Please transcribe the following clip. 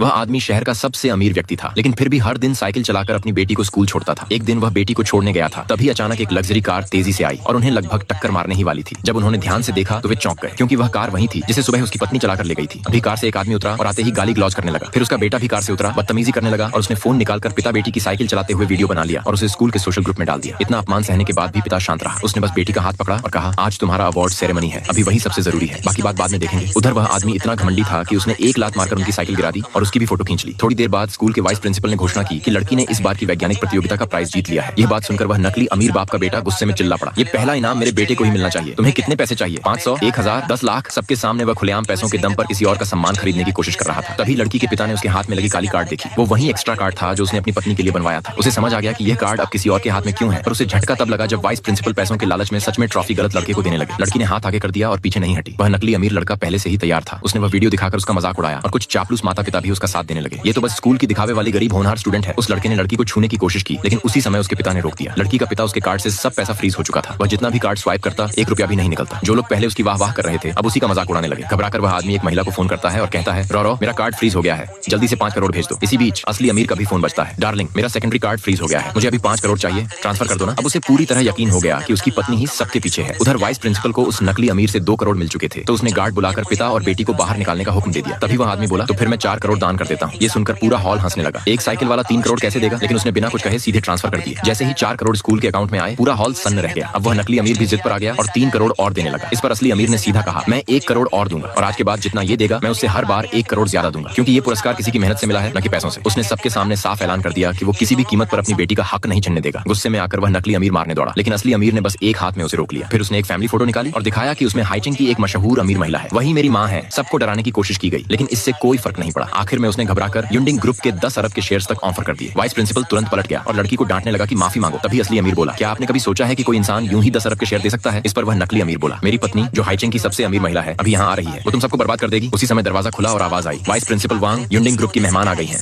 वह आदमी शहर का सबसे अमीर व्यक्ति था, लेकिन फिर भी हर दिन साइकिल चलाकर अपनी बेटी को स्कूल छोड़ता था। एक दिन वह बेटी को छोड़ने गया था, तभी अचानक एक लग्जरी कार तेजी से आई और उन्हें लगभग टक्कर मारने ही वाली थी। जब उन्होंने ध्यान से देखा तो वे चौंक गए, क्योंकि वह कार वही थी जिसे सुबह उसकी पत्नी चलाकर ले गई थी। अभी कार से एक आदमी उतरा और आते ही गाली ग्लौज करने लगा। फिर उसका बेटा भी कार से उतरा, बदतमीजी करने लगा और उसने फोन निकालकर पिता बेटी की साइकिल चलाते हुए वीडियो बना लिया और उसे स्कूल के सोशल ग्रुप में डाल दिया। इतना अपमान सहने के बाद भी पिता शांत रहा। उसने बस बेटी का हाथ पकड़ा और कहा, आज तुम्हारा अवार्ड सेरेमनी है, अभी वही सबसे जरूरी है, बाकी बात बाद में देखेंगे। उधर वह आदमी इतना घमंडी था कि उसने एक लात मारकर उनकी साइकिल गिरा दी और उसकी भी फोटो खींच ली। थोड़ी देर बाद स्कूल के वाइस प्रिंसिपल ने घोषणा की कि लड़की ने इस बार की वैज्ञानिक प्रतियोगिता का प्राइज जीत लिया है। यह बात सुनकर वह नकली अमीर बाप का बेटा गुस्से में चिल्ला पड़ा, ये पहला इनाम मेरे बेटे को ही मिलना चाहिए। तुम्हें कितने पैसे चाहिए? 500, 1000, 10 लाख? सबके सामने वह खुलेआम पैसों के दम पर किसी और का सम्मान खरीदने की कोशिश कर रहा था। तभी लड़की के पिता ने उसके हाथ में लगी काली कार्ड देखी। वो वही एक्स्ट्रा कार्ड था जो उसने अपनी पत्नी के लिए बनवाया था। उसे समझ आ गया कि यह कार्ड अब किसी और के हाथ में क्यों है, पर उसे झटका तब लगा जब वाइस प्रिंसिपल पैसों के लालच में सच में ट्रॉफी गलत लड़के को देने लगे। लड़की ने हाथ आगे कर दिया और पीछे नहीं हटी। वह नकली अमीर लड़का पहले से ही तैयार था। उसने वह वीडियो दिखाकर उसका मजाक उड़ाया और कुछ चापलूस माता पिता भी उसका साथ देने लगे। ये तो बस स्कूल की दिखावे वाली गरीब होनहार स्टूडेंट है। उस लड़के ने लड़की को छूने की कोशिश की, लेकिन उसी समय उसके पिता ने रोक दिया। लड़की का पिता उसके कार्ड से सब पैसा फ्रीज हो चुका था। वह जितना भी कार्ड स्वाइप करता, 1 रुपया भी नहीं निकलता। जो लोग पहले उसकी वाह वाह कर रहे थे, अब उसी का मजाक उड़ाने लगे। घबराकर वह आदमी एक महिला को फोन करता है और कहता है, रो मेरा कार्ड फ्रीज हो गया है, जल्दी से 5 करोड़ भेज दो। इसी बीच असली अमीर का भी फोन बजता है, डार्लिंग मेरा सेकेंडरी कार्ड फ्रीज हो गया है, मुझे अभी 5 करोड़ चाहिए, ट्रांसफर कर दो ना। अब उसे पूरी तरह यकीन हो गया कि उसकी पत्नी ही सबके पीछे है। उधर वाइस प्रिंसिपल को उस नकली अमीर से 2 करोड़ मिल चुके थे, तो उसने गार्ड बुलाकर पिता और बेटी को बाहर निकालने का हुक्म दे दिया। तभी वह आदमी बोला, तो फिर मैं 4 करोड़ दान कर देता हूँ। ये सुनकर पूरा हॉल हंसने लगा। एक साइकिल वाला 3 करोड़ कैसे देगा, लेकिन उसने बिना कुछ कहे सीधे ट्रांसफर कर दिए। जैसे ही 4 करोड़ स्कूल के अकाउंट में आए, पूरा हॉल सन्न रह गया। अब वह नकली अमीर भी जिद पर आ गया और 3 करोड़ और देने लगा। इस पर असली अमीर ने सीधा कहा, मैं 1 करोड़ और दूंगा और आज के बाद जितना ये देगा मैं उससे हर बार 1 करोड़ ज्यादा दूंगा, क्योंकि ये पुरस्कार किसी की मेहनत से मिला है, न कि पैसों से। उसने सबके सामने साफ ऐलान कर दिया कि वो किसी भी कीमत पर अपनी बेटी का हक नहीं छीनने देगा। गुस्से में आकर वह नकली अमीर मारने दौड़ा, लेकिन असली अमीर ने बस एक हाथ में उसे रोक लिया। फिर उसने एक फैमिली फोटो निकाली और दिखाया कि उसमें हाइचिंग की एक मशहूर अमीर महिला है, वही मेरी माँ है। सबको डराने की कोशिश की गई, लेकिन इससे कोई फर्क नहीं पड़ा। आखिर में उसने घबराकर युंडिंग ग्रुप के 10 अरब के शेयर्स तक ऑफर कर दिए। वाइस प्रिंसिपल तुरंत पलट गया और लड़की को डांटने लगा कि माफी मांगो। तभी असली अमीर बोला, क्या आपने कभी सोचा है कि कोई इंसान यूं ही 10 अरब के शेयर दे सकता है? इस पर वह नकली अमीर बोला, मेरी पत्नी जो हाइचिंग की सबसे अमीर महिला है अभी यहाँ आ रही है, वो तुम सबको बर्बाद कर देगी। उसी समय दरवाजा खुला और आवाज आई, वाइस प्रिंसिपल वांग युंडिंग ग्रुप की मेहमान आ गई है।